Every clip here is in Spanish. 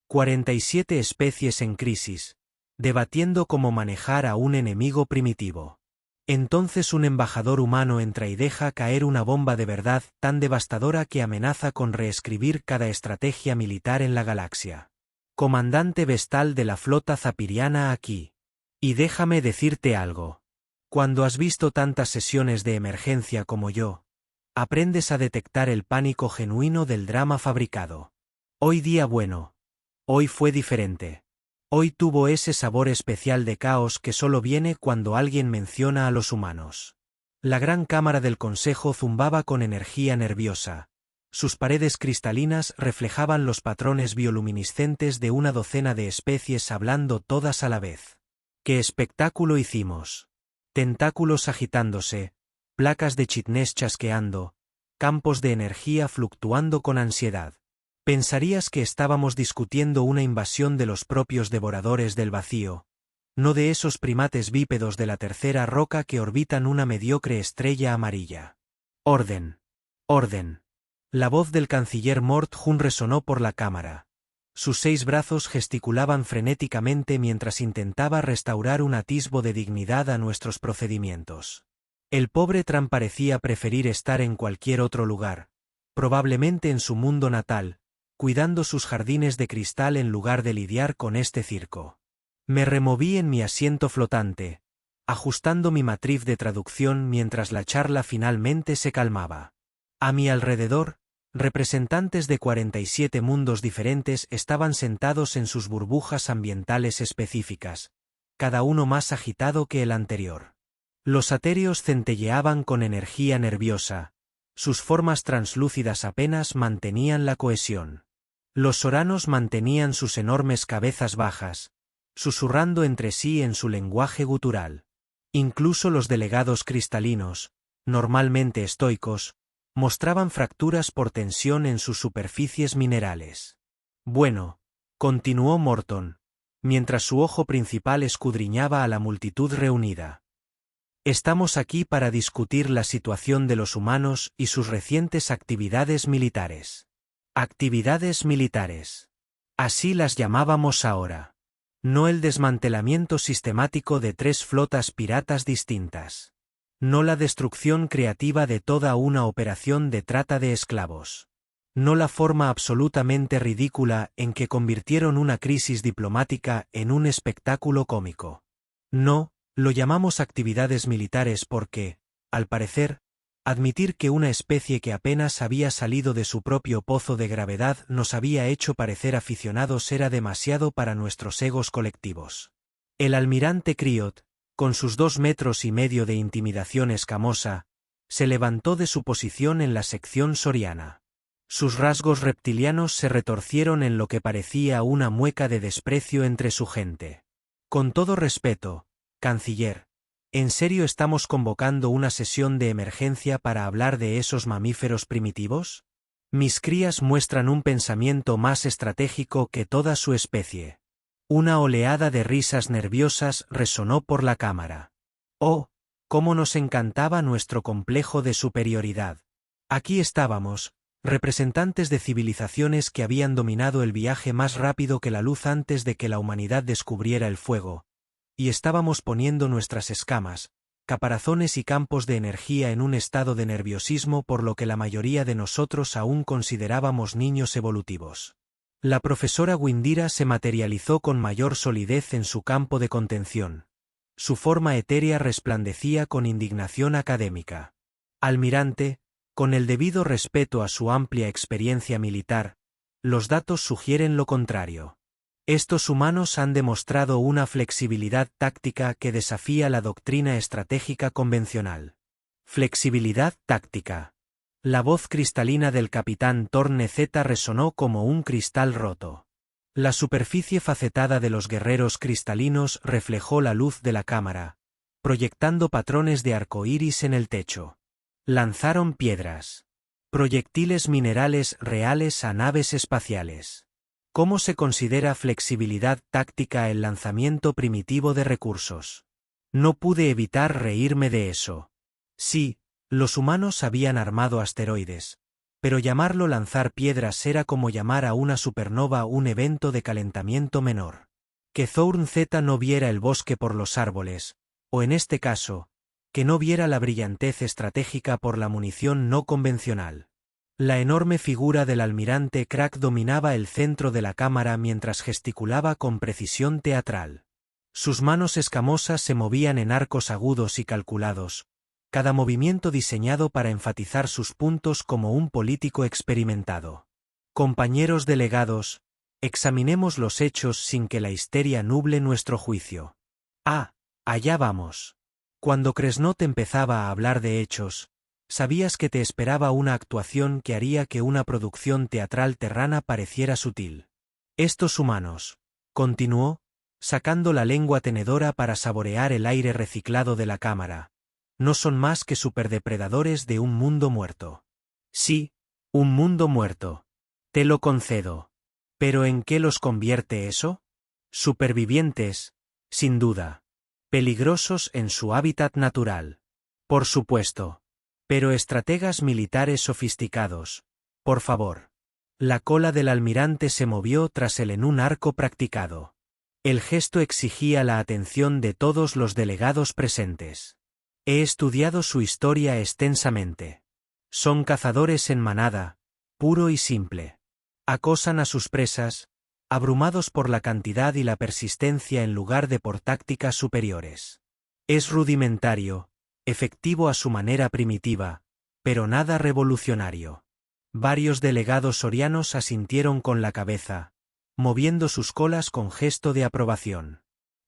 47 especies en crisis, debatiendo cómo manejar a un enemigo primitivo. Entonces un embajador humano entra y deja caer una bomba de verdad tan devastadora que amenaza con reescribir cada estrategia militar en la galaxia. Comandante Vestal de la flota zapiriana aquí. Y déjame decirte algo. Cuando has visto tantas sesiones de emergencia como yo, aprendes a detectar el pánico genuino del drama fabricado. Hoy día bueno. Hoy fue diferente. Hoy tuvo ese sabor especial de caos que solo viene cuando alguien menciona a los humanos. La gran cámara del consejo zumbaba con energía nerviosa. Sus paredes cristalinas reflejaban los patrones bioluminiscentes de una docena de especies hablando todas a la vez. ¡Qué espectáculo hicimos! Tentáculos agitándose, placas de chitnés chasqueando, campos de energía fluctuando con ansiedad. Pensarías que estábamos discutiendo una invasión de los propios devoradores del vacío, no de esos primates bípedos de la tercera roca que orbitan una mediocre estrella amarilla. Orden. Orden. La voz del canciller Mort Hun resonó por la cámara. Sus 6 brazos gesticulaban frenéticamente mientras intentaba restaurar un atisbo de dignidad a nuestros procedimientos. El pobre Tran parecía preferir estar en cualquier otro lugar, probablemente en su mundo natal, cuidando sus jardines de cristal en lugar de lidiar con este circo. Me removí en mi asiento flotante, ajustando mi matriz de traducción mientras la charla finalmente se calmaba. A mi alrededor, representantes de 47 mundos diferentes estaban sentados en sus burbujas ambientales específicas, cada uno más agitado que el anterior. Los atéreos centelleaban con energía nerviosa, sus formas translúcidas apenas mantenían la cohesión. Los soranos mantenían sus enormes cabezas bajas, susurrando entre sí en su lenguaje gutural. Incluso los delegados cristalinos, normalmente estoicos, mostraban fracturas por tensión en sus superficies minerales. Bueno, continuó Morton, mientras su ojo principal escudriñaba a la multitud reunida. Estamos aquí para discutir la situación de los humanos y sus recientes actividades militares. Actividades militares. Así las llamábamos ahora. No el desmantelamiento sistemático de 3 flotas piratas distintas. No la destrucción creativa de toda una operación de trata de esclavos. No la forma absolutamente ridícula en que convirtieron una crisis diplomática en un espectáculo cómico. No, lo llamamos actividades militares porque, al parecer, admitir que una especie que apenas había salido de su propio pozo de gravedad nos había hecho parecer aficionados era demasiado para nuestros egos colectivos. El almirante Criot, con sus 2,5 metros de intimidación escamosa, se levantó de su posición en la sección soriana. Sus rasgos reptilianos se retorcieron en lo que parecía una mueca de desprecio entre su gente. Con todo respeto, canciller, ¿en serio estamos convocando una sesión de emergencia para hablar de esos mamíferos primitivos? Mis crías muestran un pensamiento más estratégico que toda su especie. Una oleada de risas nerviosas resonó por la cámara. ¡Oh, cómo nos encantaba nuestro complejo de superioridad! Aquí estábamos, representantes de civilizaciones que habían dominado el viaje más rápido que la luz antes de que la humanidad descubriera el fuego, y estábamos poniendo nuestras escamas, caparazones y campos de energía en un estado de nerviosismo por lo que la mayoría de nosotros aún considerábamos niños evolutivos. La profesora Windira se materializó con mayor solidez en su campo de contención. Su forma etérea resplandecía con indignación académica. Almirante, con el debido respeto a su amplia experiencia militar, los datos sugieren lo contrario. Estos humanos han demostrado una flexibilidad táctica que desafía la doctrina estratégica convencional. Flexibilidad táctica. La voz cristalina del capitán Torne Z resonó como un cristal roto. La superficie facetada de los guerreros cristalinos reflejó la luz de la cámara, proyectando patrones de arco iris en el techo. Lanzaron piedras. Proyectiles minerales reales a naves espaciales. ¿Cómo se considera flexibilidad táctica el lanzamiento primitivo de recursos? No pude evitar reírme de eso. Sí, los humanos habían armado asteroides, pero llamarlo lanzar piedras era como llamar a una supernova un evento de calentamiento menor. Que Thorn Z no viera el bosque por los árboles, o en este caso, que no viera la brillantez estratégica por la munición no convencional. La enorme figura del almirante Crack dominaba el centro de la cámara mientras gesticulaba con precisión teatral. Sus manos escamosas se movían en arcos agudos y calculados, cada movimiento diseñado para enfatizar sus puntos como un político experimentado. Compañeros delegados, examinemos los hechos sin que la histeria nuble nuestro juicio. Allá vamos. Cuando Kresnot empezaba a hablar de hechos, sabías que te esperaba una actuación que haría que una producción teatral terrana pareciera sutil. Estos humanos, continuó, sacando la lengua tenedora para saborear el aire reciclado de la cámara, no son más que superdepredadores de un mundo muerto. Sí, un mundo muerto. Te lo concedo. ¿Pero en qué los convierte eso? Supervivientes, sin duda. Peligrosos en su hábitat natural. Por supuesto. Pero estrategas militares sofisticados. Por favor. La cola del almirante se movió tras él en un arco practicado. El gesto exigía la atención de todos los delegados presentes. He estudiado su historia extensamente. Son cazadores en manada, puro y simple. Acosan a sus presas, abrumados por la cantidad y la persistencia en lugar de por tácticas superiores. Es rudimentario, efectivo a su manera primitiva, pero nada revolucionario. Varios delegados sorianos asintieron con la cabeza, moviendo sus colas con gesto de aprobación.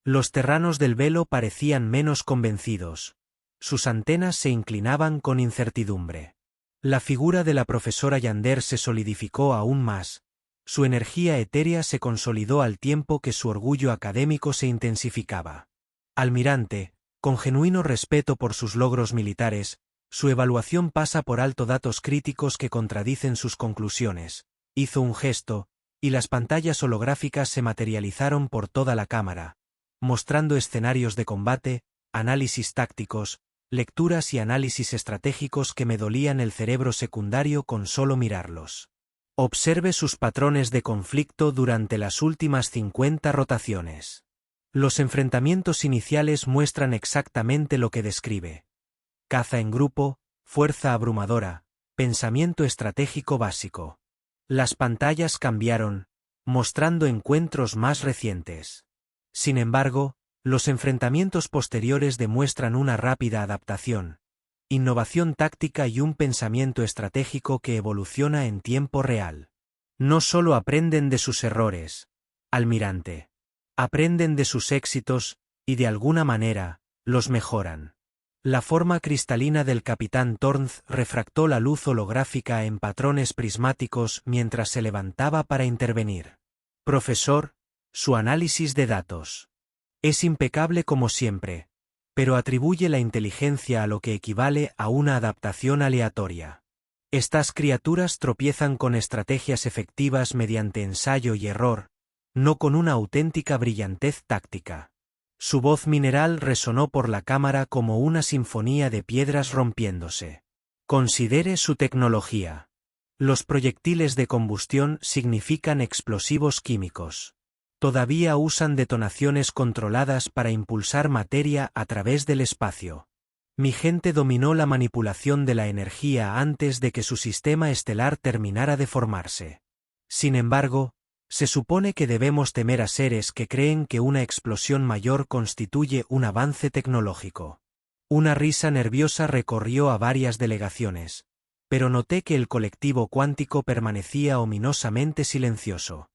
Los terranos del velo parecían menos convencidos. Sus antenas se inclinaban con incertidumbre. La figura de la profesora Yander se solidificó aún más. Su energía etérea se consolidó al tiempo que su orgullo académico se intensificaba. Almirante, con genuino respeto por sus logros militares, su evaluación pasa por alto datos críticos que contradicen sus conclusiones. Hizo un gesto, y las pantallas holográficas se materializaron por toda la cámara, mostrando escenarios de combate, análisis tácticos, lecturas y análisis estratégicos que me dolían el cerebro secundario con solo mirarlos. Observe sus patrones de conflicto durante las últimas 50 rotaciones. Los enfrentamientos iniciales muestran exactamente lo que describe. Caza en grupo, fuerza abrumadora, pensamiento estratégico básico. Las pantallas cambiaron, mostrando encuentros más recientes. Sin embargo, los enfrentamientos posteriores demuestran una rápida adaptación, innovación táctica y un pensamiento estratégico que evoluciona en tiempo real. No solo aprenden de sus errores, almirante. Aprenden de sus éxitos, y de alguna manera, los mejoran. La forma cristalina del capitán Thornz refractó la luz holográfica en patrones prismáticos mientras se levantaba para intervenir. Profesor, su análisis de datos. Es impecable como siempre, pero atribuye la inteligencia a lo que equivale a una adaptación aleatoria. Estas criaturas tropiezan con estrategias efectivas mediante ensayo y error, no con una auténtica brillantez táctica. Su voz mineral resonó por la cámara como una sinfonía de piedras rompiéndose. Considere su tecnología. Los proyectiles de combustión significan explosivos químicos. Todavía usan detonaciones controladas para impulsar materia a través del espacio. Mi gente dominó la manipulación de la energía antes de que su sistema estelar terminara de formarse. Sin embargo, se supone que debemos temer a seres que creen que una explosión mayor constituye un avance tecnológico. Una risa nerviosa recorrió a varias delegaciones, pero noté que el colectivo cuántico permanecía ominosamente silencioso.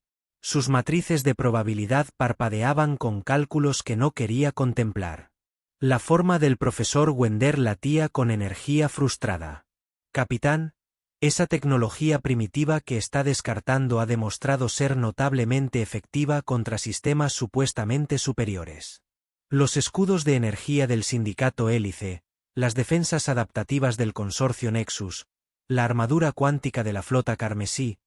Sus matrices de probabilidad parpadeaban con cálculos que no quería contemplar. La forma del profesor Wender latía con energía frustrada. Capitán, esa tecnología primitiva que está descartando ha demostrado ser notablemente efectiva contra sistemas supuestamente superiores. Los escudos de energía del sindicato Hélice, las defensas adaptativas del consorcio Nexus, la armadura cuántica de la flota carmesí,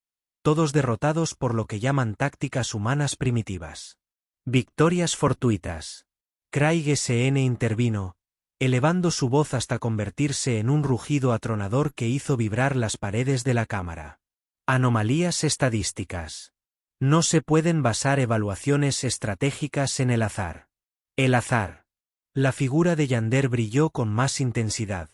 todos derrotados por lo que llaman tácticas humanas primitivas. Victorias fortuitas. Craig SN intervino, elevando su voz hasta convertirse en un rugido atronador que hizo vibrar las paredes de la cámara. Anomalías estadísticas. No se pueden basar evaluaciones estratégicas en el azar. El azar. La figura de Yander brilló con más intensidad.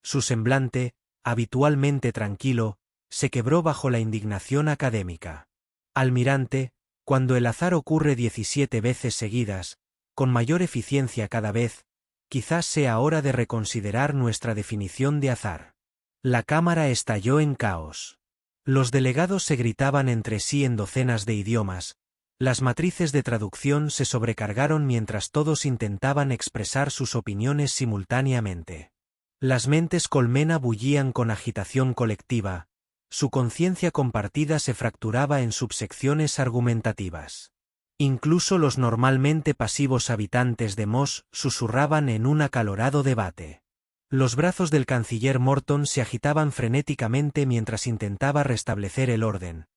Su semblante, habitualmente tranquilo, se quebró bajo la indignación académica. Almirante, cuando el azar ocurre 17 veces seguidas, con mayor eficiencia cada vez, quizás sea hora de reconsiderar nuestra definición de azar. La cámara estalló en caos. Los delegados se gritaban entre sí en docenas de idiomas, las matrices de traducción se sobrecargaron mientras todos intentaban expresar sus opiniones simultáneamente. Las mentes colmena bullían con agitación colectiva, su conciencia compartida se fracturaba en subsecciones argumentativas. Incluso los normalmente pasivos habitantes de Mos susurraban en un acalorado debate. Los brazos del canciller Morton se agitaban frenéticamente mientras intentaba restablecer el orden,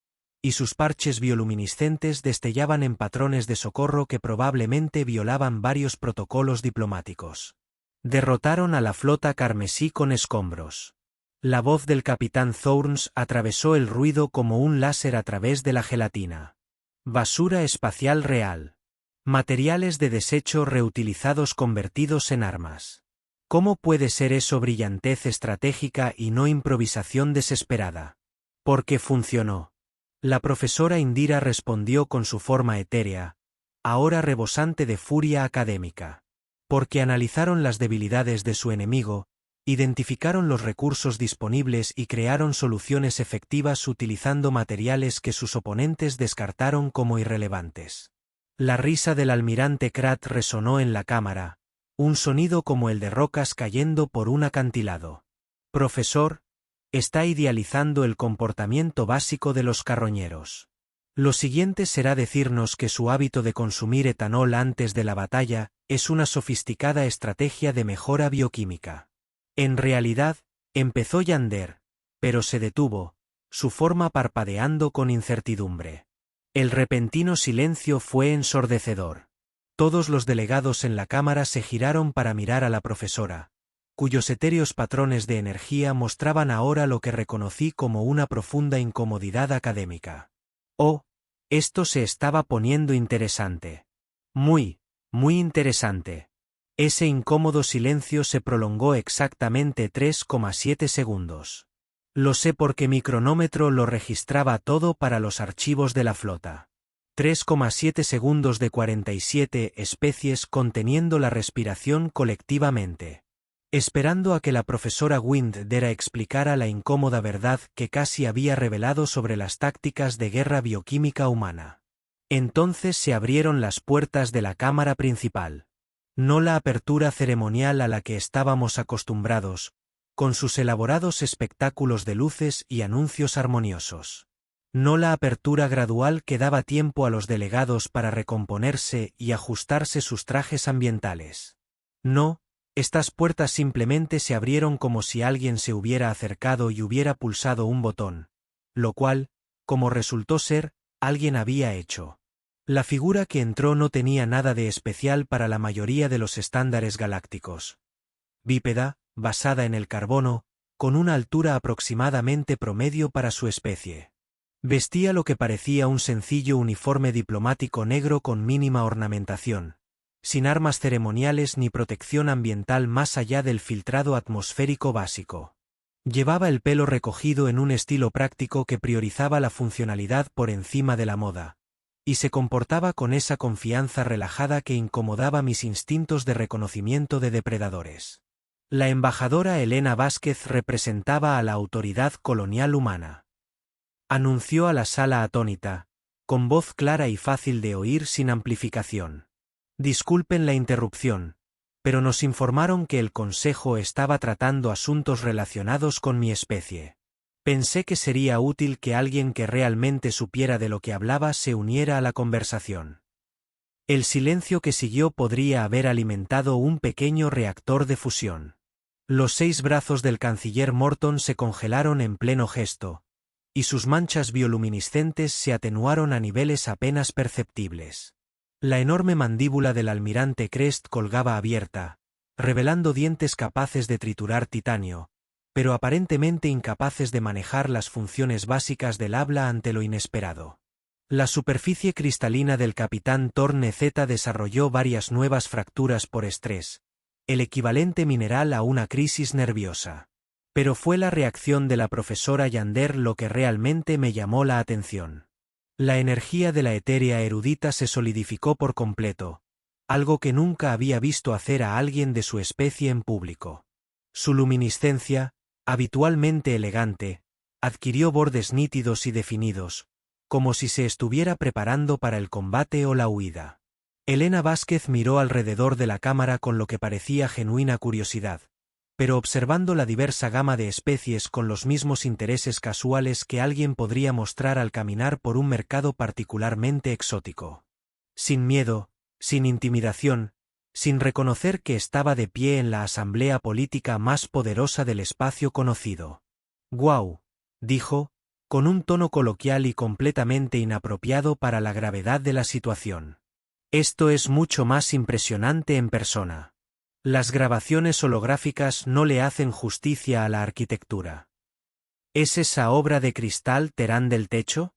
y sus parches bioluminiscentes destellaban en patrones de socorro que probablemente violaban varios protocolos diplomáticos. Derrotaron a la flota carmesí con escombros. La voz del capitán Thorns atravesó el ruido como un láser a través de la gelatina. Basura espacial real. Materiales de desecho reutilizados convertidos en armas. ¿Cómo puede ser eso brillantez estratégica y no improvisación desesperada? Porque funcionó. La profesora Indira respondió con su forma etérea, ahora rebosante de furia académica. Porque analizaron las debilidades de su enemigo, identificaron los recursos disponibles y crearon soluciones efectivas utilizando materiales que sus oponentes descartaron como irrelevantes. La risa del almirante Kratt resonó en la cámara, un sonido como el de rocas cayendo por un acantilado. Profesor, está idealizando el comportamiento básico de los carroñeros. Lo siguiente será decirnos que su hábito de consumir etanol antes de la batalla es una sofisticada estrategia de mejora bioquímica. En realidad, empezó Yander, pero se detuvo, su forma parpadeando con incertidumbre. El repentino silencio fue ensordecedor. Todos los delegados en la cámara se giraron para mirar a la profesora, cuyos etéreos patrones de energía mostraban ahora lo que reconocí como una profunda incomodidad académica. Oh, esto se estaba poniendo interesante. Muy interesante. Ese incómodo silencio se prolongó exactamente 3,7 segundos. Lo sé porque mi cronómetro lo registraba todo para los archivos de la flota. 3,7 segundos de 47 especies conteniendo la respiración colectivamente. Esperando a que la profesora Windera explicara la incómoda verdad que casi había revelado sobre las tácticas de guerra bioquímica humana. Entonces se abrieron las puertas de la cámara principal. No la apertura ceremonial a la que estábamos acostumbrados, con sus elaborados espectáculos de luces y anuncios armoniosos. No la apertura gradual que daba tiempo a los delegados para recomponerse y ajustarse sus trajes ambientales. No, estas puertas simplemente se abrieron como si alguien se hubiera acercado y hubiera pulsado un botón, lo cual, como resultó ser, alguien había hecho. La figura que entró no tenía nada de especial para la mayoría de los estándares galácticos. Bípeda, basada en el carbono, con una altura aproximadamente promedio para su especie. Vestía lo que parecía un sencillo uniforme diplomático negro con mínima ornamentación, sin armas ceremoniales ni protección ambiental más allá del filtrado atmosférico básico. Llevaba el pelo recogido en un estilo práctico que priorizaba la funcionalidad por encima de la moda, y se comportaba con esa confianza relajada que incomodaba mis instintos de reconocimiento de depredadores. La embajadora Elena Vázquez representaba a la autoridad colonial humana. Anunció a la sala atónita, con voz clara y fácil de oír sin amplificación. Disculpen la interrupción, pero nos informaron que el Consejo estaba tratando asuntos relacionados con mi especie. Pensé que sería útil que alguien que realmente supiera de lo que hablaba se uniera a la conversación. El silencio que siguió podría haber alimentado un pequeño reactor de fusión. Los 6 brazos del canciller Morton se congelaron en pleno gesto, y sus manchas bioluminiscentes se atenuaron a niveles apenas perceptibles. La enorme mandíbula del almirante Crest colgaba abierta, revelando dientes capaces de triturar titanio, pero aparentemente incapaces de manejar las funciones básicas del habla ante lo inesperado. La superficie cristalina del Capitán Thorne Z desarrolló varias nuevas fracturas por estrés, el equivalente mineral a una crisis nerviosa. Pero fue la reacción de la profesora Yander lo que realmente me llamó la atención. La energía de la etérea erudita se solidificó por completo, algo que nunca había visto hacer a alguien de su especie en público. Su luminiscencia, habitualmente elegante, adquirió bordes nítidos y definidos, como si se estuviera preparando para el combate o la huida. Elena Vázquez miró alrededor de la cámara con lo que parecía genuina curiosidad, pero observando la diversa gama de especies con los mismos intereses casuales que alguien podría mostrar al caminar por un mercado particularmente exótico. Sin miedo, sin intimidación, sin reconocer que estaba de pie en la asamblea política más poderosa del espacio conocido. «Guau», dijo, con un tono coloquial y completamente inapropiado para la gravedad de la situación. «Esto es mucho más impresionante en persona. Las grabaciones holográficas no le hacen justicia a la arquitectura. ¿Es esa obra de cristal Terán del techo?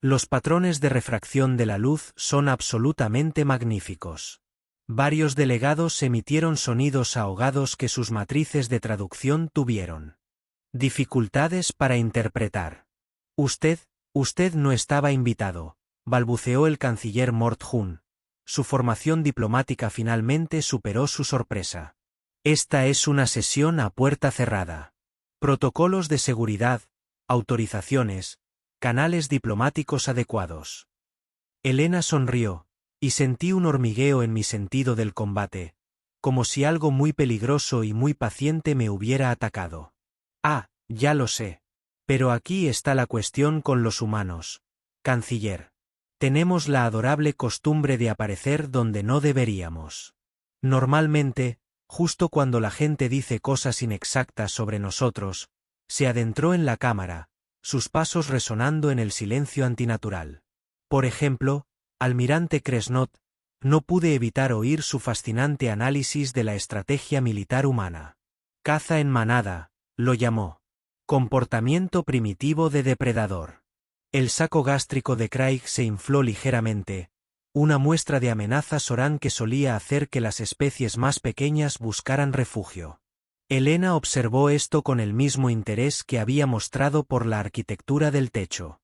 Los patrones de refracción de la luz son absolutamente magníficos». Varios delegados emitieron sonidos ahogados que sus matrices de traducción tuvieron dificultades para interpretar. Usted no estaba invitado», balbuceó el canciller Mort Hun. Su formación diplomática finalmente superó su sorpresa. «Esta es una sesión a puerta cerrada. Protocolos de seguridad, autorizaciones, canales diplomáticos adecuados». Elena sonrió, y sentí un hormigueo en mi sentido del combate, como si algo muy peligroso y muy paciente me hubiera atacado. «Ah, ya lo sé. Pero aquí está la cuestión con los humanos, canciller. Tenemos la adorable costumbre de aparecer donde no deberíamos. Normalmente, justo cuando la gente dice cosas inexactas sobre nosotros, se adentró en la cámara, sus pasos resonando en el silencio antinatural. Por ejemplo, almirante Kresnot, no pude evitar oír su fascinante análisis de la estrategia militar humana. Caza en manada, lo llamó. Comportamiento primitivo de depredador. El saco gástrico de Craig se infló ligeramente, una muestra de amenaza Soran que solía hacer que las especies más pequeñas buscaran refugio. Elena observó esto con el mismo interés que había mostrado por la arquitectura del techo.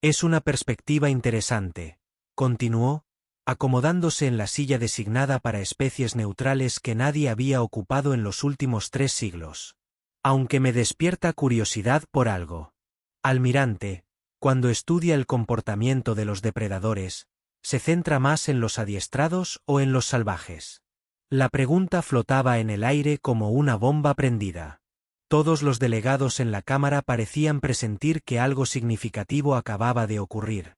«Es una perspectiva interesante», continuó, acomodándose en la silla designada para especies neutrales que nadie había ocupado en los últimos 3 siglos. «Aunque me despierta curiosidad por algo. Almirante, cuando estudia el comportamiento de los depredadores, ¿se centra más en los adiestrados o en los salvajes?» La pregunta flotaba en el aire como una bomba prendida. Todos los delegados en la cámara parecían presentir que algo significativo acababa de ocurrir,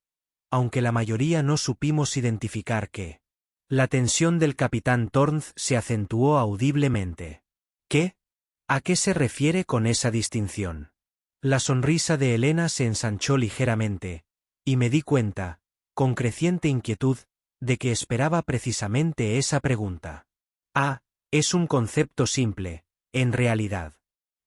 aunque la mayoría no supimos identificar qué. La tensión del capitán Thorne se acentuó audiblemente. «¿Qué? ¿A qué se refiere con esa distinción?» La sonrisa de Elena se ensanchó ligeramente, y me di cuenta, con creciente inquietud, de que esperaba precisamente esa pregunta. «Ah, es un concepto simple, en realidad.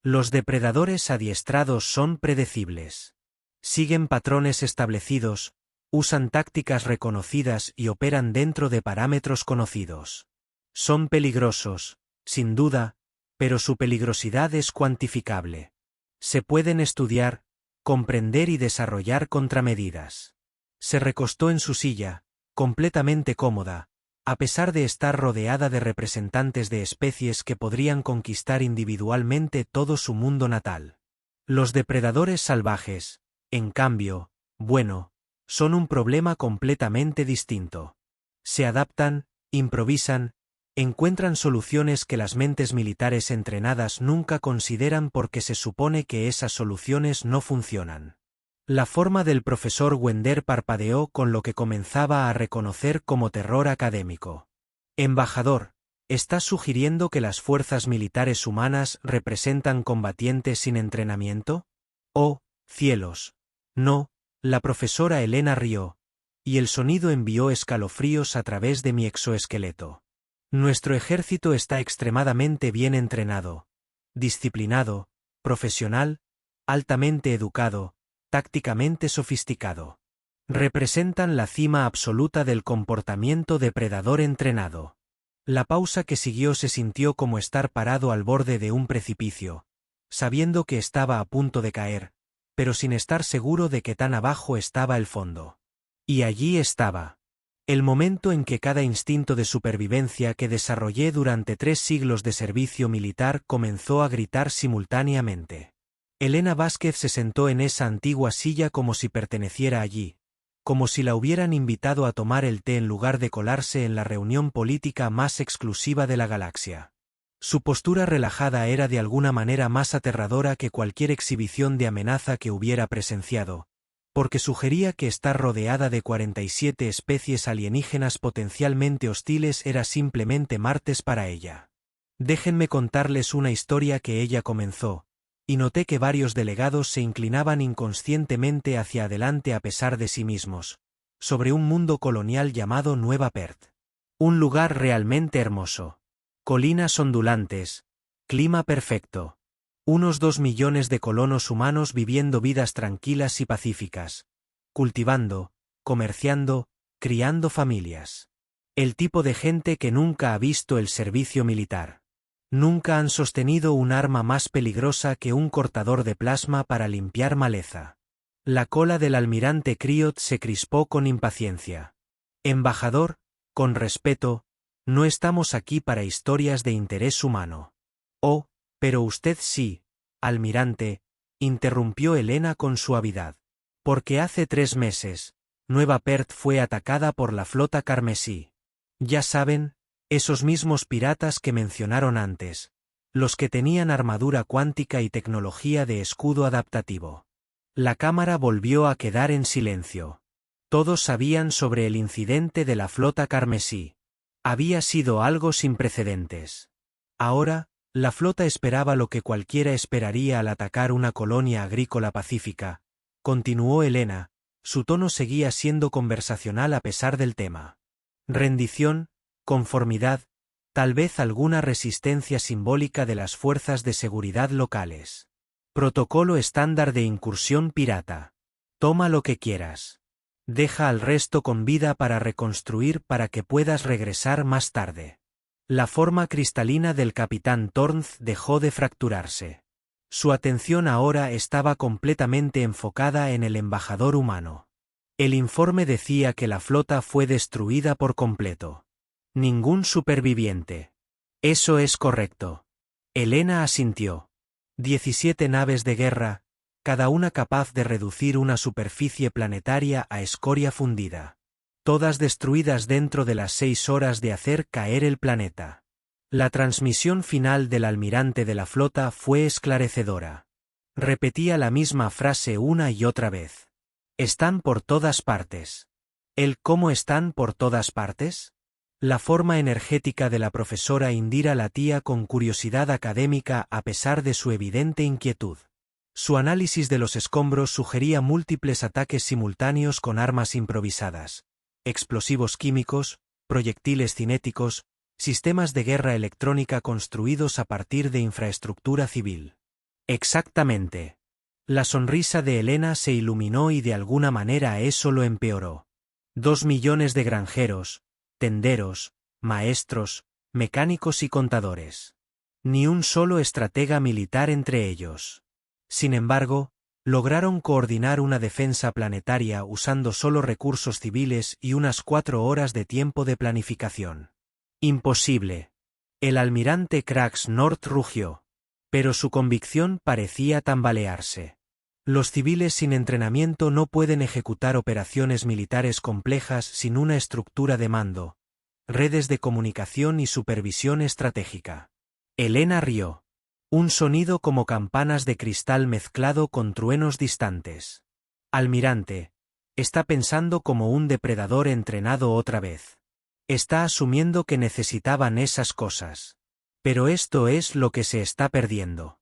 Los depredadores adiestrados son predecibles. Siguen patrones establecidos, usan tácticas reconocidas y operan dentro de parámetros conocidos. Son peligrosos, sin duda, pero su peligrosidad es cuantificable. Se pueden estudiar, comprender y desarrollar contramedidas». Se recostó en su silla, completamente cómoda, a pesar de estar rodeada de representantes de especies que podrían conquistar individualmente todo su mundo natal. Los depredadores salvajes, en cambio, bueno, son un problema completamente distinto. Se adaptan, improvisan, encuentran soluciones que las mentes militares entrenadas nunca consideran porque se supone que esas soluciones no funcionan. La forma del profesor Wender parpadeó con lo que comenzaba a reconocer como terror académico. «Embajador, ¿estás sugiriendo que las fuerzas militares humanas representan combatientes sin entrenamiento?» «Oh, cielos. No», la profesora Elena rió, y el sonido envió escalofríos a través de mi exoesqueleto. Nuestro ejército está extremadamente bien entrenado, disciplinado, profesional, altamente educado, tácticamente sofisticado. Representan la cima absoluta del comportamiento depredador entrenado. La pausa que siguió se sintió como estar parado al borde de un precipicio, sabiendo que estaba a punto de caer, pero sin estar seguro de que tan abajo estaba el fondo. Y allí estaba. El momento en que cada instinto de supervivencia que desarrollé durante 3 siglos de servicio militar comenzó a gritar simultáneamente. Elena Vázquez se sentó en esa antigua silla como si perteneciera allí, como si la hubieran invitado a tomar el té en lugar de colarse en la reunión política más exclusiva de la galaxia. Su postura relajada era de alguna manera más aterradora que cualquier exhibición de amenaza que hubiera presenciado, porque sugería que estar rodeada de 47 especies alienígenas potencialmente hostiles era simplemente martes para ella. Déjenme contarles una historia que ella comenzó, y noté que varios delegados se inclinaban inconscientemente hacia adelante a pesar de sí mismos, sobre un mundo colonial llamado Nueva Perth. Un lugar realmente hermoso. Colinas ondulantes, clima perfecto. Unos 2 millones de colonos humanos viviendo vidas tranquilas y pacíficas, cultivando, comerciando, criando familias. El tipo de gente que nunca ha visto el servicio militar. Nunca han sostenido un arma más peligrosa que un cortador de plasma para limpiar maleza. La cola del almirante Criot se crispó con impaciencia. Embajador, con respeto, no estamos aquí para historias de interés humano. Oh, pero usted sí, almirante, interrumpió Elena con suavidad. Porque hace 3 meses, Nueva Perth fue atacada por la flota carmesí. Ya saben, esos mismos piratas que mencionaron antes, los que tenían armadura cuántica y tecnología de escudo adaptativo. La cámara volvió a quedar en silencio. Todos sabían sobre el incidente de la flota carmesí. Había sido algo sin precedentes. Ahora, la flota esperaba lo que cualquiera esperaría al atacar una colonia agrícola pacífica, continuó Elena, su tono seguía siendo conversacional a pesar del tema. Rendición, conformidad, tal vez alguna resistencia simbólica de las fuerzas de seguridad locales. Protocolo estándar de incursión pirata. Toma lo que quieras. Deja al resto con vida para reconstruir para que puedas regresar más tarde. La forma cristalina del capitán Tornz dejó de fracturarse. Su atención ahora estaba completamente enfocada en el embajador humano. El informe decía que la flota fue destruida por completo. Ningún superviviente. Eso es correcto. Elena asintió. 17 naves de guerra, cada una capaz de reducir una superficie planetaria a escoria fundida. Todas destruidas dentro de las 6 horas de hacer caer el planeta. La transmisión final del almirante de la flota fue esclarecedora. Repetía la misma frase una y otra vez. Están por todas partes. ¿El cómo están por todas partes? La forma energética de la profesora Indira latía con curiosidad académica a pesar de su evidente inquietud. Su análisis de los escombros sugería múltiples ataques simultáneos con armas improvisadas. Explosivos químicos, proyectiles cinéticos, sistemas de guerra electrónica construidos a partir de infraestructura civil. Exactamente. La sonrisa de Elena se iluminó y de alguna manera eso lo empeoró. 2 millones de granjeros, tenderos, maestros, mecánicos y contadores. Ni un solo estratega militar entre ellos. Sin embargo, lograron coordinar una defensa planetaria usando solo recursos civiles y unas 4 horas de tiempo de planificación. Imposible. El almirante Krax North rugió. Pero su convicción parecía tambalearse. Los civiles sin entrenamiento no pueden ejecutar operaciones militares complejas sin una estructura de mando, redes de comunicación y supervisión estratégica. Elena rió. Un sonido como campanas de cristal mezclado con truenos distantes. Almirante, está pensando como un depredador entrenado otra vez. Está asumiendo que necesitaban esas cosas. Pero esto es lo que se está perdiendo.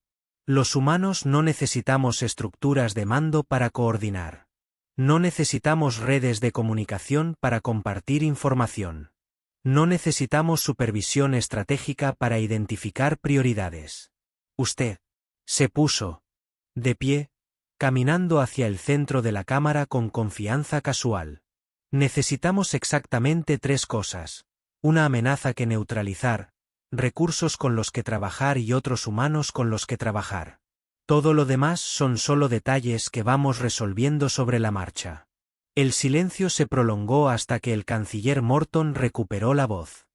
Los humanos no necesitamos estructuras de mando para coordinar. No necesitamos redes de comunicación para compartir información. No necesitamos supervisión estratégica para identificar prioridades. Usted se puso de pie, caminando hacia el centro de la cámara con confianza casual. Necesitamos exactamente 3 cosas: una amenaza que neutralizar, recursos con los que trabajar y otros humanos con los que trabajar. Todo lo demás son solo detalles que vamos resolviendo sobre la marcha. El silencio se prolongó hasta que el canciller Morton recuperó la voz.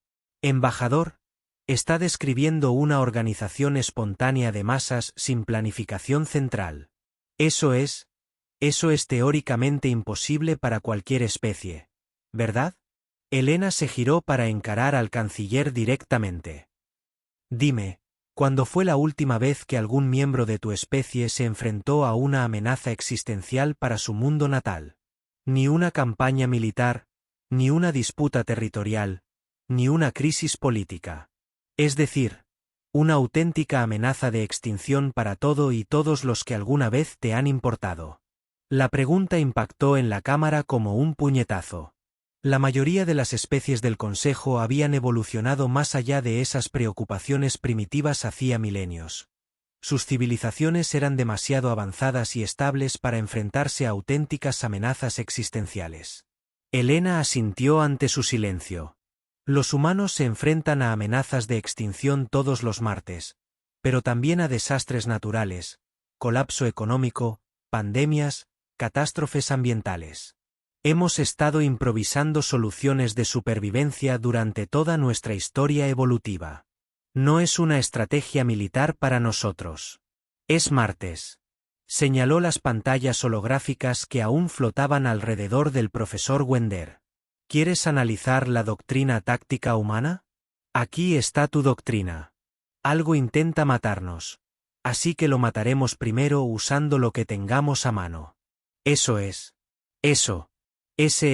Embajador, está describiendo una organización espontánea de masas sin planificación central. Eso es teóricamente imposible para cualquier especie, ¿verdad? Elena se giró para encarar al canciller directamente. Dime, ¿cuándo fue la última vez que algún miembro de tu especie se enfrentó a una amenaza existencial para su mundo natal? Ni una campaña militar, ni una disputa territorial, ni una crisis política. Es decir, una auténtica amenaza de extinción para todo y todos los que alguna vez te han importado. La pregunta impactó en la cámara como un puñetazo. La mayoría de las especies del Consejo habían evolucionado más allá de esas preocupaciones primitivas hacía milenios. Sus civilizaciones eran demasiado avanzadas y estables para enfrentarse a auténticas amenazas existenciales. Elena asintió ante su silencio. Los humanos se enfrentan a amenazas de extinción todos los martes, pero también a desastres naturales, colapso económico, pandemias, catástrofes ambientales. Hemos estado improvisando soluciones de supervivencia durante toda nuestra historia evolutiva. No es una estrategia militar para nosotros. Es martes. Señaló las pantallas holográficas que aún flotaban alrededor del profesor Wender. ¿Quieres analizar la doctrina táctica humana? Aquí está tu doctrina. Algo intenta matarnos, así que lo mataremos primero usando lo que tengamos a mano. Ese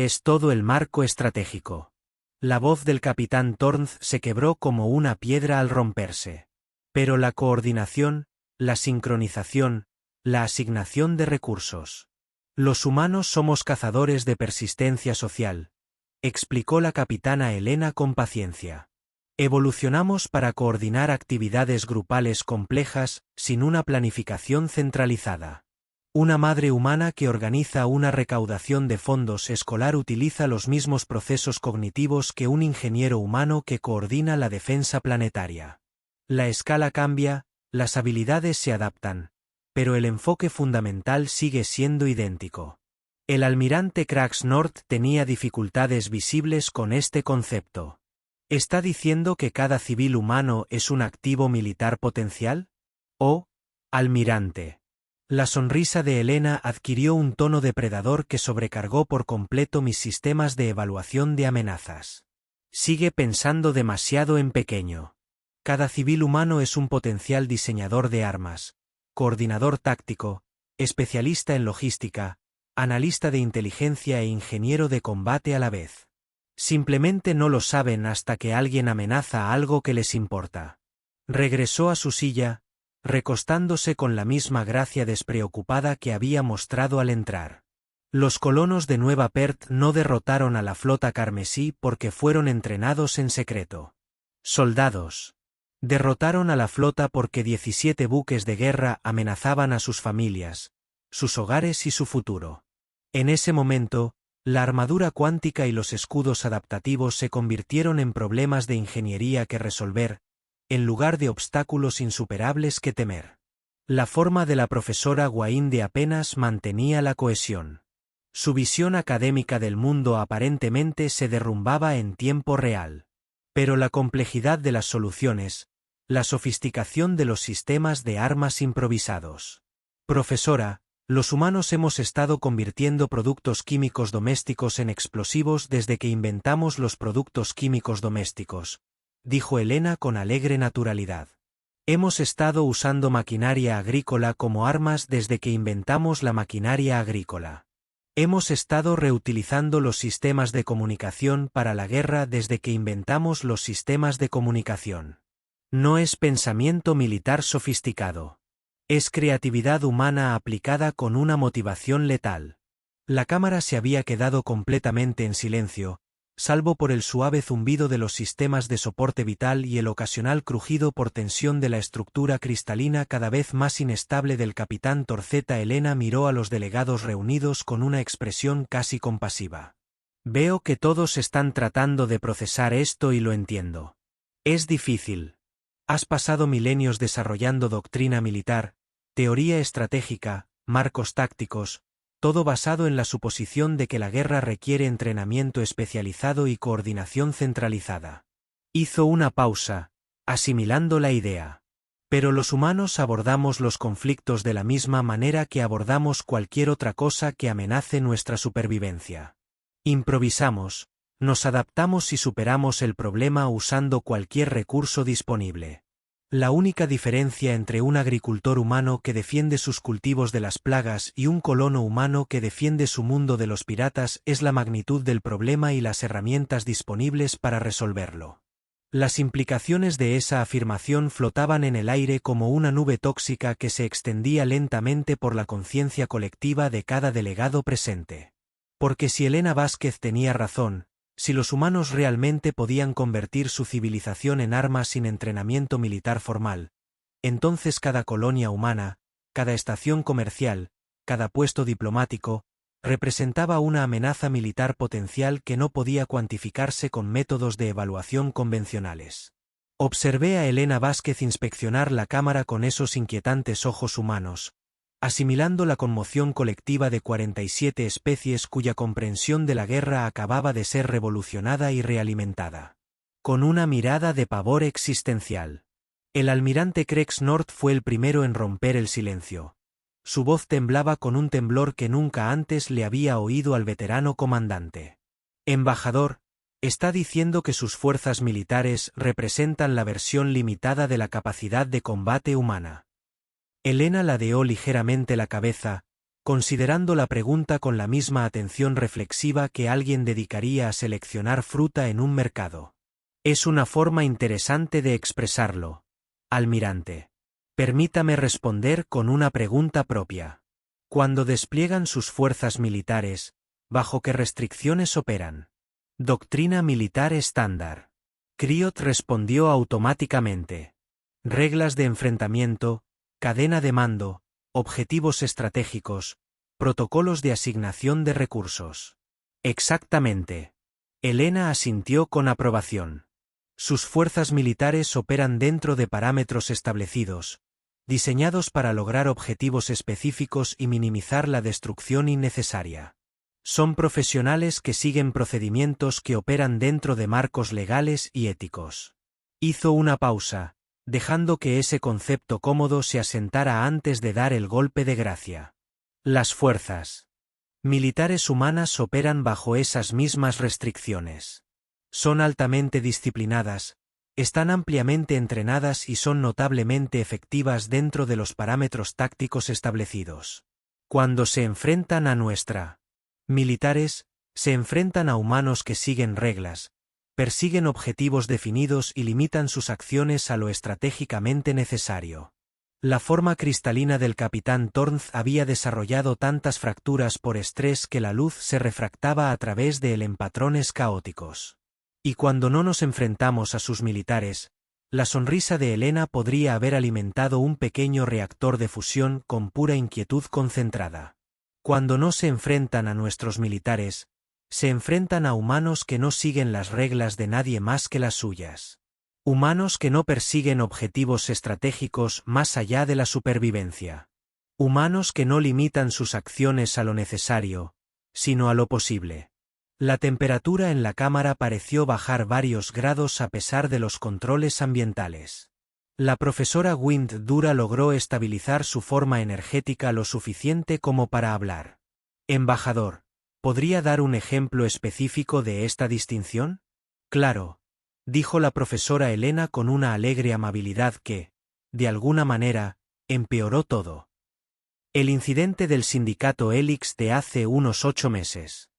es todo el marco estratégico. La voz del capitán Thorns se quebró como una piedra al romperse. Pero la coordinación, la sincronización, la asignación de recursos. Los humanos somos cazadores de persistencia social, explicó la capitana Elena con paciencia. Evolucionamos para coordinar actividades grupales complejas, sin una planificación centralizada. Una madre humana que organiza una recaudación de fondos escolar utiliza los mismos procesos cognitivos que un ingeniero humano que coordina la defensa planetaria. La escala cambia, las habilidades se adaptan, pero el enfoque fundamental sigue siendo idéntico. El almirante Kragsnord tenía dificultades visibles con este concepto. ¿Está diciendo que cada civil humano es un activo militar potencial? Oh, almirante. La sonrisa de Elena adquirió un tono depredador que sobrecargó por completo mis sistemas de evaluación de amenazas. Sigue pensando demasiado en pequeño. Cada civil humano es un potencial diseñador de armas, coordinador táctico, especialista en logística, analista de inteligencia e ingeniero de combate a la vez. Simplemente no lo saben hasta que alguien amenaza a algo que les importa. Regresó a su silla, recostándose con la misma gracia despreocupada que había mostrado al entrar. Los colonos de Nueva Perth no derrotaron a la flota carmesí porque fueron entrenados en secreto. Soldados. Derrotaron a la flota porque 17 buques de guerra amenazaban a sus familias, sus hogares y su futuro. En ese momento, la armadura cuántica y los escudos adaptativos se convirtieron en problemas de ingeniería que resolver, en lugar de obstáculos insuperables que temer. La forma de la profesora Wainde apenas mantenía la cohesión. Su visión académica del mundo aparentemente se derrumbaba en tiempo real. Pero la complejidad de las soluciones, la sofisticación de los sistemas de armas improvisados. Profesora, los humanos hemos estado convirtiendo productos químicos domésticos en explosivos desde que inventamos los productos químicos domésticos, dijo Elena con alegre naturalidad. Hemos estado usando maquinaria agrícola como armas desde que inventamos la maquinaria agrícola. Hemos estado reutilizando los sistemas de comunicación para la guerra desde que inventamos los sistemas de comunicación. No es pensamiento militar sofisticado. Es creatividad humana aplicada con una motivación letal. La cámara se había quedado completamente en silencio, salvo por el suave zumbido de los sistemas de soporte vital y el ocasional crujido por tensión de la estructura cristalina cada vez más inestable del capitán Torceta. Elena miró a los delegados reunidos con una expresión casi compasiva. Veo que todos están tratando de procesar esto y lo entiendo. Es difícil. Has pasado milenios desarrollando doctrina militar, teoría estratégica, marcos tácticos, todo basado en la suposición de que la guerra requiere entrenamiento especializado y coordinación centralizada. Hizo una pausa, asimilando la idea. Pero los humanos abordamos los conflictos de la misma manera que abordamos cualquier otra cosa que amenace nuestra supervivencia. Improvisamos, nos adaptamos y superamos el problema usando cualquier recurso disponible. La única diferencia entre un agricultor humano que defiende sus cultivos de las plagas y un colono humano que defiende su mundo de los piratas es la magnitud del problema y las herramientas disponibles para resolverlo. Las implicaciones de esa afirmación flotaban en el aire como una nube tóxica que se extendía lentamente por la conciencia colectiva de cada delegado presente. Porque si Elena Vázquez tenía razón, si los humanos realmente podían convertir su civilización en armas sin entrenamiento militar formal, entonces cada colonia humana, cada estación comercial, cada puesto diplomático, representaba una amenaza militar potencial que no podía cuantificarse con métodos de evaluación convencionales. Observé a Elena Vázquez inspeccionar la cámara con esos inquietantes ojos humanos, asimilando la conmoción colectiva de 47 especies cuya comprensión de la guerra acababa de ser revolucionada y realimentada. Con una mirada de pavor existencial. El almirante Krex Nord fue el primero en romper el silencio. Su voz temblaba con un temblor que nunca antes le había oído al veterano comandante. Embajador, está diciendo que sus fuerzas militares representan la versión limitada de la capacidad de combate humana. Elena ladeó ligeramente la cabeza, considerando la pregunta con la misma atención reflexiva que alguien dedicaría a seleccionar fruta en un mercado. Es una forma interesante de expresarlo, almirante. Permítame responder con una pregunta propia. Cuando despliegan sus fuerzas militares, ¿bajo qué restricciones operan? Doctrina militar estándar. Criot respondió automáticamente. Reglas de enfrentamiento, cadena de mando, objetivos estratégicos, protocolos de asignación de recursos. Exactamente. Elena asintió con aprobación. Sus fuerzas militares operan dentro de parámetros establecidos, diseñados para lograr objetivos específicos y minimizar la destrucción innecesaria. Son profesionales que siguen procedimientos que operan dentro de marcos legales y éticos. Hizo una pausa, dejando que ese concepto cómodo se asentara antes de dar el golpe de gracia. Las fuerzas militares humanas operan bajo esas mismas restricciones. Son altamente disciplinadas, están ampliamente entrenadas y son notablemente efectivas dentro de los parámetros tácticos establecidos. Cuando se enfrentan a militares, se enfrentan a humanos que siguen reglas, persiguen objetivos definidos y limitan sus acciones a lo estratégicamente necesario. La forma cristalina del capitán Tornz había desarrollado tantas fracturas por estrés que la luz se refractaba a través de él en patrones caóticos. Y cuando no nos enfrentamos a sus militares, la sonrisa de Elena podría haber alimentado un pequeño reactor de fusión con pura inquietud concentrada. Cuando no se enfrentan a nuestros militares, se enfrentan a humanos que no siguen las reglas de nadie más que las suyas. Humanos que no persiguen objetivos estratégicos más allá de la supervivencia. Humanos que no limitan sus acciones a lo necesario, sino a lo posible. La temperatura en la cámara pareció bajar varios grados a pesar de los controles ambientales. La profesora Wind-Dura logró estabilizar su forma energética lo suficiente como para hablar. Embajador, ¿podría dar un ejemplo específico de esta distinción? Claro, dijo la profesora Elena con una alegre amabilidad que, de alguna manera, empeoró todo. El incidente del sindicato Helix de hace unos 8 meses.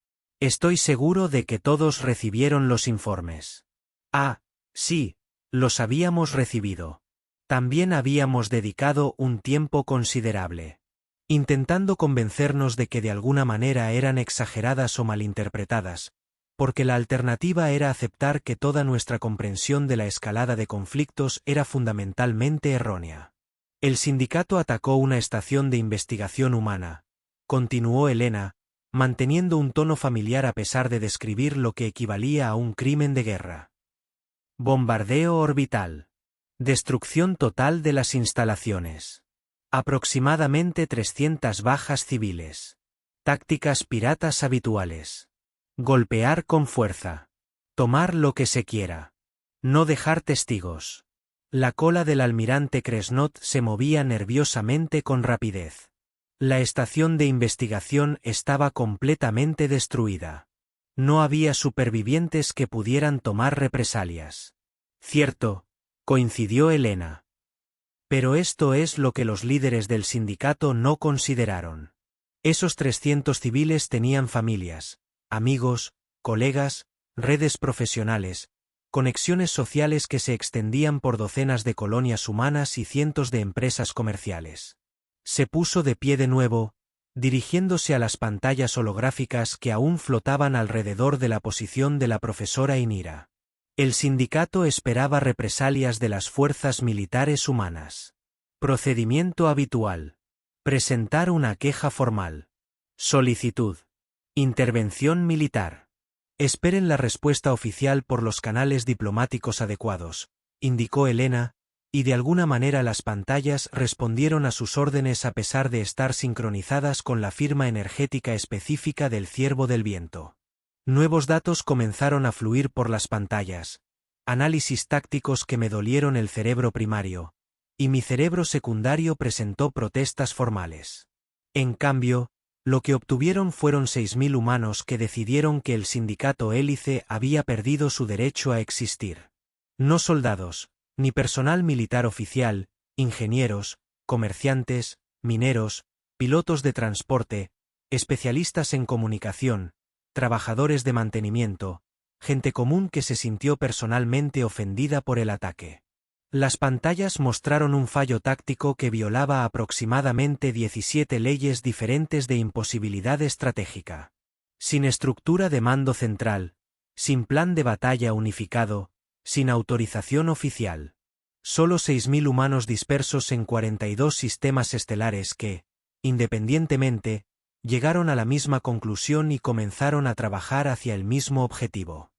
Estoy seguro de que todos recibieron los informes. Ah, sí, los habíamos recibido. También habíamos dedicado un tiempo considerable, intentando convencernos de que de alguna manera eran exageradas o malinterpretadas, porque la alternativa era aceptar que toda nuestra comprensión de la escalada de conflictos era fundamentalmente errónea. El sindicato atacó una estación de investigación humana, continuó Elena, manteniendo un tono familiar a pesar de describir lo que equivalía a un crimen de guerra. Bombardeo orbital. Destrucción total de las instalaciones. Aproximadamente 300 bajas civiles. Tácticas piratas habituales. Golpear con fuerza. Tomar lo que se quiera. No dejar testigos. La cola del almirante Kresnot se movía nerviosamente con rapidez. La estación de investigación estaba completamente destruida. No había supervivientes que pudieran tomar represalias. Cierto, coincidió Elena. Pero esto es lo que los líderes del sindicato no consideraron. Esos 300 civiles tenían familias, amigos, colegas, redes profesionales, conexiones sociales que se extendían por docenas de colonias humanas y cientos de empresas comerciales. Se puso de pie de nuevo, dirigiéndose a las pantallas holográficas que aún flotaban alrededor de la posición de la profesora Inira. El sindicato esperaba represalias de las fuerzas militares humanas. Procedimiento habitual. Presentar una queja formal. Solicitud. Intervención militar. Esperen la respuesta oficial por los canales diplomáticos adecuados, indicó Elena, y de alguna manera las pantallas respondieron a sus órdenes a pesar de estar sincronizadas con la firma energética específica del Ciervo del Viento. Nuevos datos comenzaron a fluir por las pantallas, análisis tácticos que me dolieron el cerebro primario, y mi cerebro secundario presentó protestas formales. En cambio, lo que obtuvieron fueron 6.000 humanos que decidieron que el sindicato hélice había perdido su derecho a existir. No soldados, ni personal militar oficial, ingenieros, comerciantes, mineros, pilotos de transporte, especialistas en comunicación, trabajadores de mantenimiento, gente común que se sintió personalmente ofendida por el ataque. Las pantallas mostraron un fallo táctico que violaba aproximadamente 17 leyes diferentes de imposibilidad estratégica. Sin estructura de mando central, sin plan de batalla unificado, sin autorización oficial. Solo 6.000 humanos dispersos en 42 sistemas estelares que, independientemente, llegaron a la misma conclusión y comenzaron a trabajar hacia el mismo objetivo.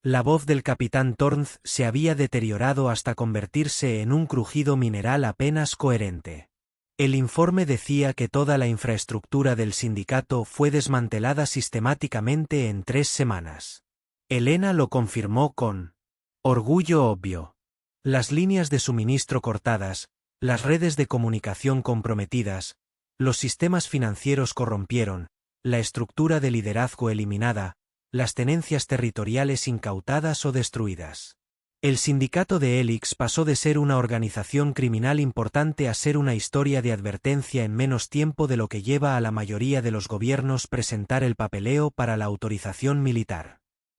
La voz del capitán Tornz se había deteriorado hasta convertirse en un crujido mineral apenas coherente. El informe decía que toda la infraestructura del sindicato fue desmantelada sistemáticamente en 3 semanas. Elena lo confirmó con orgullo obvio. Las líneas de suministro cortadas, las redes de comunicación comprometidas, los sistemas financieros corrompieron, la estructura de liderazgo eliminada, las tenencias territoriales incautadas o destruidas. El sindicato de Helix pasó de ser una organización criminal importante a ser una historia de advertencia en menos tiempo de lo que lleva a la mayoría de los gobiernos presentar el papeleo para la autorización militar.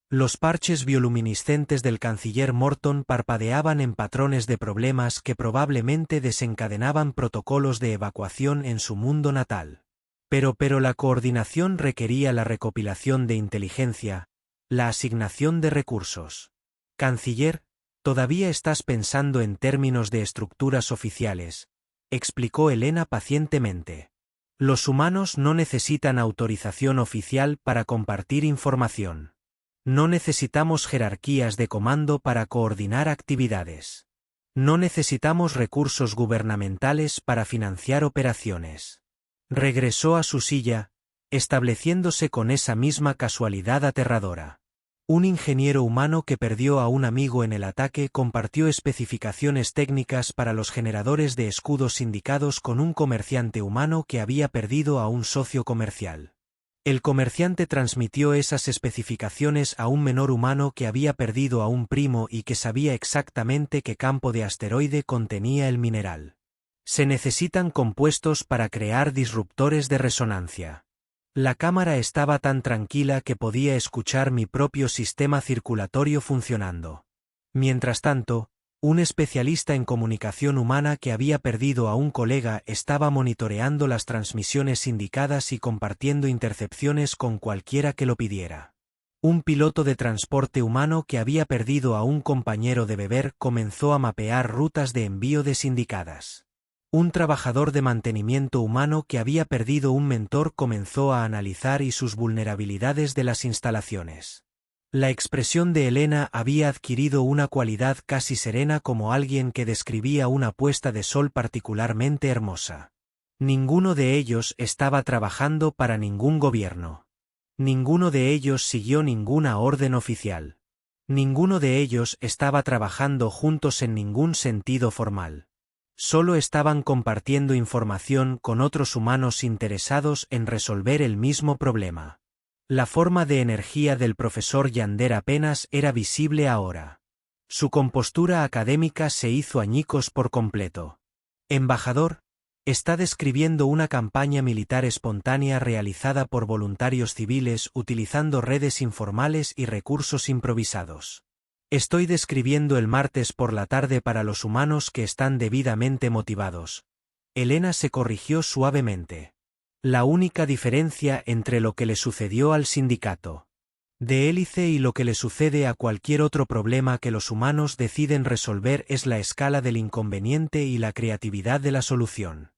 Los parches bioluminiscentes del canciller Morton parpadeaban en patrones de problemas que probablemente desencadenaban protocolos de evacuación en su mundo natal. Pero la coordinación requería la recopilación de inteligencia, la asignación de recursos. Canciller, todavía estás pensando en términos de estructuras oficiales, explicó Elena pacientemente. Los humanos no necesitan autorización oficial para compartir información. No necesitamos jerarquías de comando para coordinar actividades. No necesitamos recursos gubernamentales para financiar operaciones. Regresó a su silla, estableciéndose con esa misma casualidad aterradora. Un ingeniero humano que perdió a un amigo en el ataque compartió especificaciones técnicas para los generadores de escudos sindicados con un comerciante humano que había perdido a un socio comercial. El comerciante transmitió esas especificaciones a un menor humano que había perdido a un primo y que sabía exactamente qué campo de asteroide contenía el mineral. Se necesitan compuestos para crear disruptores de resonancia. La cámara estaba tan tranquila que podía escuchar mi propio sistema circulatorio funcionando. Mientras tanto, un especialista en comunicación humana que había perdido a un colega estaba monitoreando las transmisiones indicadas y compartiendo intercepciones con cualquiera que lo pidiera. Un piloto de transporte humano que había perdido a un compañero de beber comenzó a mapear rutas de envío desindicadas. Un trabajador de mantenimiento humano que había perdido un mentor comenzó a analizar sus vulnerabilidades de las instalaciones. La expresión de Elena había adquirido una cualidad casi serena, como alguien que describía una puesta de sol particularmente hermosa. Ninguno de ellos estaba trabajando para ningún gobierno. Ninguno de ellos siguió ninguna orden oficial. Ninguno de ellos estaba trabajando juntos en ningún sentido formal. Solo estaban compartiendo información con otros humanos interesados en resolver el mismo problema. La forma de energía del profesor Yander apenas era visible ahora. Su compostura académica se hizo añicos por completo. Embajador, está describiendo una campaña militar espontánea realizada por voluntarios civiles utilizando redes informales y recursos improvisados. Estoy describiendo el martes por la tarde para los humanos que están debidamente motivados. Elena se corrigió suavemente. La única diferencia entre lo que le sucedió al sindicato de Hélice y lo que le sucede a cualquier otro problema que los humanos deciden resolver es la escala del inconveniente y la creatividad de la solución.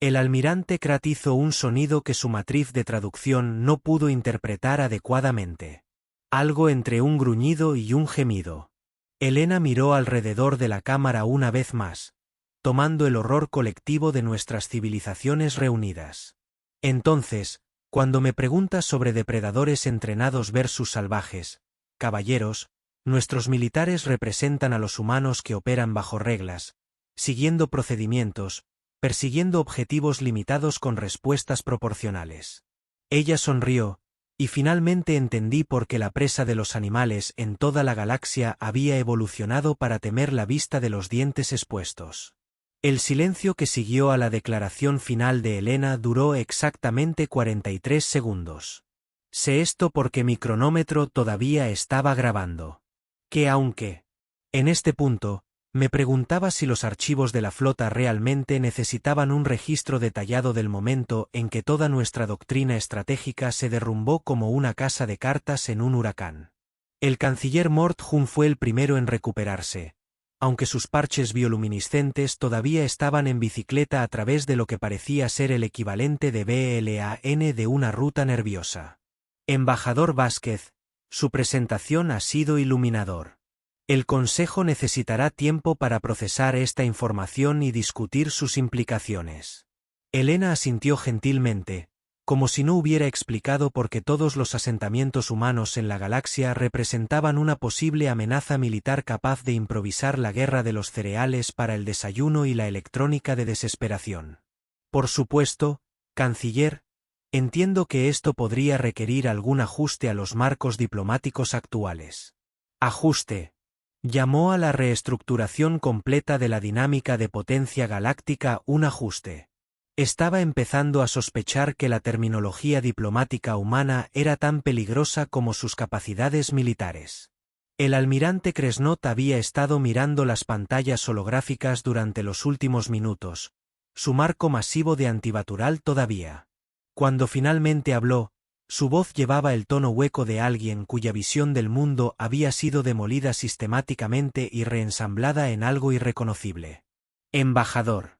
El almirante Krat hizo un sonido que su matriz de traducción no pudo interpretar adecuadamente. Algo entre un gruñido y un gemido. Elena miró alrededor de la cámara una vez más, tomando el horror colectivo de nuestras civilizaciones reunidas. Entonces, cuando me preguntas sobre depredadores entrenados versus salvajes, caballeros, nuestros militares representan a los humanos que operan bajo reglas, siguiendo procedimientos, persiguiendo objetivos limitados con respuestas proporcionales. Ella sonrió, y finalmente entendí por qué la presa de los animales en toda la galaxia había evolucionado para temer la vista de los dientes expuestos. El silencio que siguió a la declaración final de Elena duró exactamente 43 segundos. Sé esto porque mi cronómetro todavía estaba grabando. Que aunque, en este punto, me preguntaba si los archivos de la flota realmente necesitaban un registro detallado del momento en que toda nuestra doctrina estratégica se derrumbó como una casa de cartas en un huracán. El canciller Mort Jun fue el primero en recuperarse, aunque sus parches bioluminiscentes todavía estaban en bicicleta a través de lo que parecía ser el equivalente de BLAN de una ruta nerviosa. Embajador Vázquez, su presentación ha sido iluminador. El Consejo necesitará tiempo para procesar esta información y discutir sus implicaciones. Elena asintió gentilmente, como si no hubiera explicado por qué todos los asentamientos humanos en la galaxia representaban una posible amenaza militar capaz de improvisar la guerra de los cereales para el desayuno y la electrónica de desesperación. Por supuesto, canciller, entiendo que esto podría requerir algún ajuste a los marcos diplomáticos actuales. Ajuste. Llamó a la reestructuración completa de la dinámica de potencia galáctica un ajuste. Estaba empezando a sospechar que la terminología diplomática humana era tan peligrosa como sus capacidades militares. El almirante Kresnot había estado mirando las pantallas holográficas durante los últimos minutos, su marco masivo de antibatural todavía. Cuando finalmente habló, su voz llevaba el tono hueco de alguien cuya visión del mundo había sido demolida sistemáticamente y reensamblada en algo irreconocible. Embajador.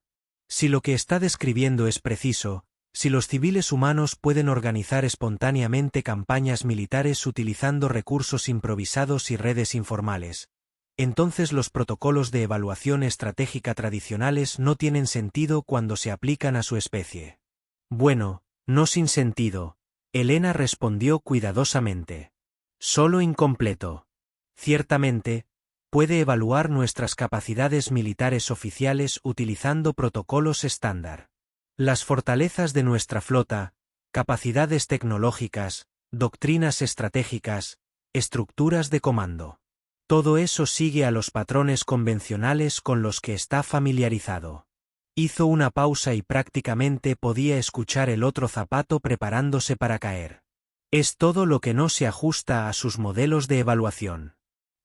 Si lo que está describiendo es preciso, si los civiles humanos pueden organizar espontáneamente campañas militares utilizando recursos improvisados y redes informales, entonces los protocolos de evaluación estratégica tradicionales no tienen sentido cuando se aplican a su especie. Bueno, no sin sentido. Elena respondió cuidadosamente. Solo incompleto. Ciertamente, puede evaluar nuestras capacidades militares oficiales utilizando protocolos estándar. Las fortalezas de nuestra flota, capacidades tecnológicas, doctrinas estratégicas, estructuras de comando. Todo eso sigue a los patrones convencionales con los que está familiarizado. Hizo una pausa y prácticamente podía escuchar el otro zapato preparándose para caer. Es todo lo que no se ajusta a sus modelos de evaluación.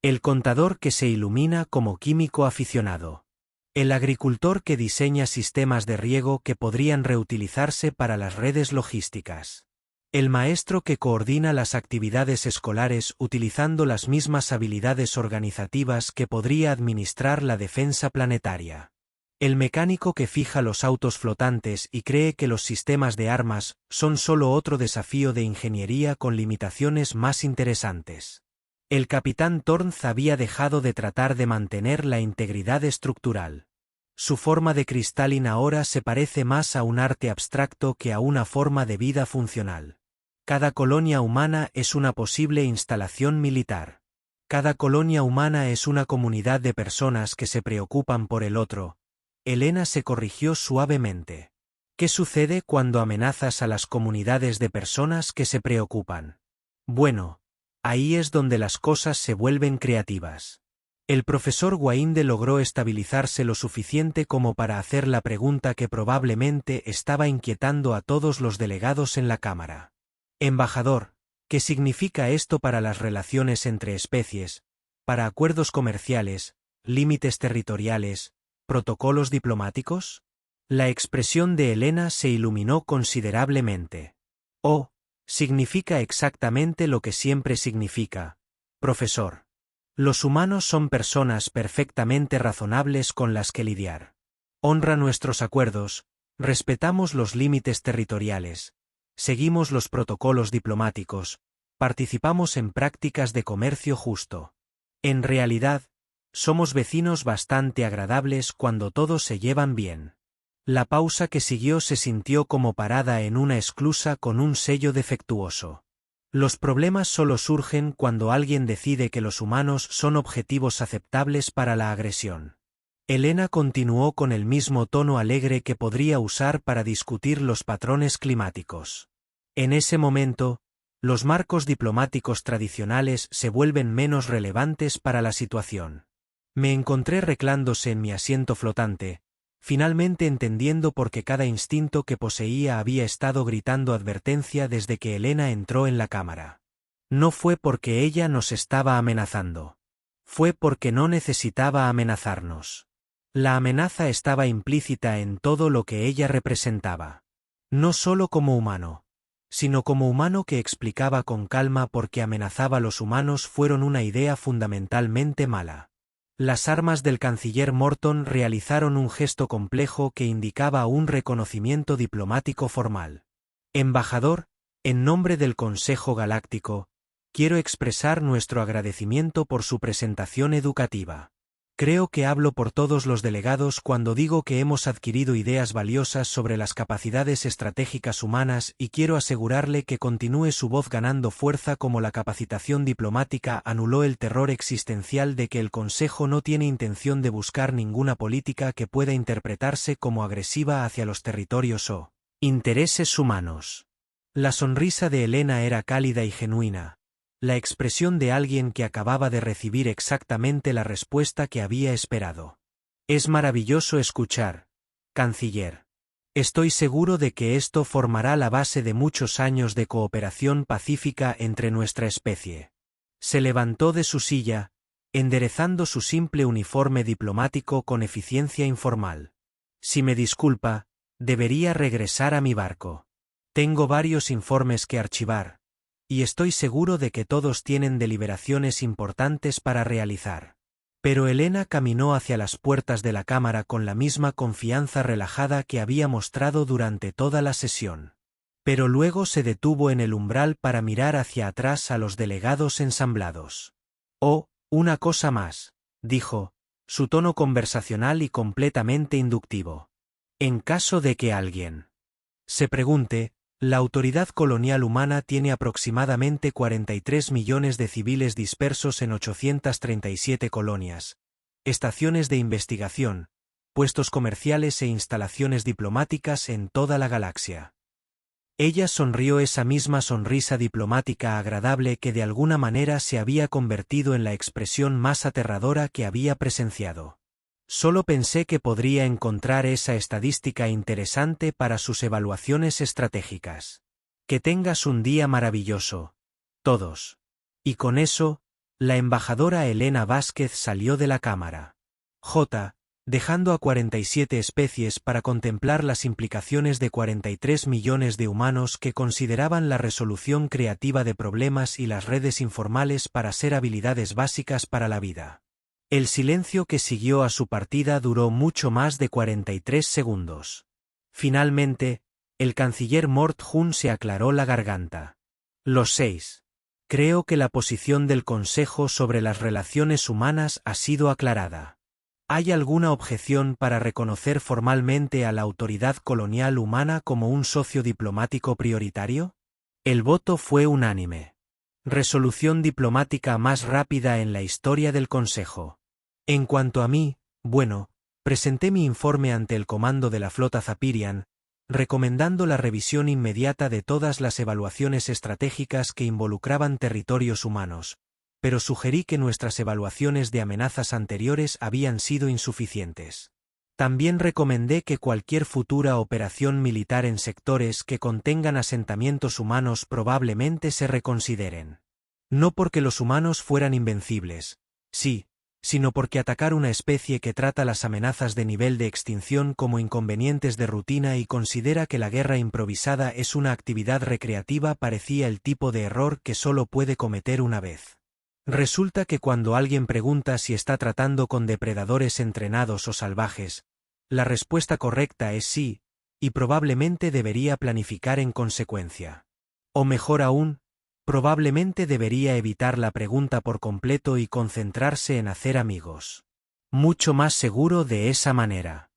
El contador que se ilumina como químico aficionado. El agricultor que diseña sistemas de riego que podrían reutilizarse para las redes logísticas. El maestro que coordina las actividades escolares utilizando las mismas habilidades organizativas que podría administrar la defensa planetaria. El mecánico que fija los autos flotantes y cree que los sistemas de armas son solo otro desafío de ingeniería con limitaciones más interesantes. El capitán Tornz había dejado de tratar de mantener la integridad estructural. Su forma de Crystalline ahora se parece más a un arte abstracto que a una forma de vida funcional. Cada colonia humana es una posible instalación militar. Cada colonia humana es una comunidad de personas que se preocupan por el otro. Elena se corrigió suavemente. ¿Qué sucede cuando amenazas a las comunidades de personas que se preocupan? Bueno, ahí es donde las cosas se vuelven creativas. El profesor Wainde logró estabilizarse lo suficiente como para hacer la pregunta que probablemente estaba inquietando a todos los delegados en la Cámara. Embajador, ¿qué significa esto para las relaciones entre especies, para acuerdos comerciales, límites territoriales, protocolos diplomáticos? La expresión de Elena se iluminó considerablemente. Oh, significa exactamente lo que siempre significa, profesor. Los humanos son personas perfectamente razonables con las que lidiar. Honra nuestros acuerdos, respetamos los límites territoriales, seguimos los protocolos diplomáticos, participamos en prácticas de comercio justo. En realidad, somos vecinos bastante agradables cuando todos se llevan bien. La pausa que siguió se sintió como parada en una esclusa con un sello defectuoso. Los problemas solo surgen cuando alguien decide que los humanos son objetivos aceptables para la agresión. Elena continuó con el mismo tono alegre que podría usar para discutir los patrones climáticos. En ese momento, los marcos diplomáticos tradicionales se vuelven menos relevantes para la situación. Me encontré reclándose en mi asiento flotante, finalmente entendiendo por qué cada instinto que poseía había estado gritando advertencia desde que Elena entró en la cámara. No fue porque ella nos estaba amenazando. Fue porque no necesitaba amenazarnos. La amenaza estaba implícita en todo lo que ella representaba. No solo como humano, sino como humano que explicaba con calma por qué amenazaba a los humanos fueron una idea fundamentalmente mala. Las armas del canciller Morton realizaron un gesto complejo que indicaba un reconocimiento diplomático formal. Embajador, en nombre del Consejo Galáctico, quiero expresar nuestro agradecimiento por su presentación educativa. Creo que hablo por todos los delegados cuando digo que hemos adquirido ideas valiosas sobre las capacidades estratégicas humanas y quiero asegurarle que continúe su voz ganando fuerza como la capacitación diplomática anuló el terror existencial de que el Consejo no tiene intención de buscar ninguna política que pueda interpretarse como agresiva hacia los territorios o intereses humanos. La sonrisa de Elena era cálida y genuina. La expresión de alguien que acababa de recibir exactamente la respuesta que había esperado. Es maravilloso escuchar, canciller. Estoy seguro de que esto formará la base de muchos años de cooperación pacífica entre nuestra especie. Se levantó de su silla, enderezando su simple uniforme diplomático con eficiencia informal. Si me disculpa, debería regresar a mi barco. Tengo varios informes que archivar. Y estoy seguro de que todos tienen deliberaciones importantes para realizar. Pero Elena caminó hacia las puertas de la cámara con la misma confianza relajada que había mostrado durante toda la sesión. Pero luego se detuvo en el umbral para mirar hacia atrás a los delegados ensamblados. Oh, una cosa más, dijo, su tono conversacional y completamente inductivo. En caso de que alguien se pregunte, la autoridad colonial humana tiene aproximadamente 43 millones de civiles dispersos en 837 colonias, estaciones de investigación, puestos comerciales e instalaciones diplomáticas en toda la galaxia. Ella sonrió esa misma sonrisa diplomática agradable que de alguna manera se había convertido en la expresión más aterradora que había presenciado. Solo pensé que podría encontrar esa estadística interesante para sus evaluaciones estratégicas. Que tengas un día maravilloso, todos. Y con eso, la embajadora Elena Vázquez salió de la cámara. dejando a 47 especies para contemplar las implicaciones de 43 millones de humanos que consideraban la resolución creativa de problemas y las redes informales para ser habilidades básicas para la vida. El silencio que siguió a su partida duró mucho más de 43 segundos. Finalmente, el canciller Mort Jun se aclaró la garganta. Los 6. Creo que la posición del Consejo sobre las relaciones humanas ha sido aclarada. ¿Hay alguna objeción para reconocer formalmente a la autoridad colonial humana como un socio diplomático prioritario? El voto fue unánime. Resolución diplomática más rápida en la historia del Consejo. En cuanto a mí, bueno, presenté mi informe ante el comando de la flota Zapirian, recomendando la revisión inmediata de todas las evaluaciones estratégicas que involucraban territorios humanos, pero sugerí que nuestras evaluaciones de amenazas anteriores habían sido insuficientes. También recomendé que cualquier futura operación militar en sectores que contengan asentamientos humanos probablemente se reconsideren. No porque los humanos fueran invencibles, sí, sino porque atacar una especie que trata las amenazas de nivel de extinción como inconvenientes de rutina y considera que la guerra improvisada es una actividad recreativa parecía el tipo de error que solo puede cometer una vez. Resulta que cuando alguien pregunta si está tratando con depredadores entrenados o salvajes, la respuesta correcta es sí, y probablemente debería planificar en consecuencia. O mejor aún, probablemente debería evitar la pregunta por completo y concentrarse en hacer amigos. Mucho más seguro de esa manera.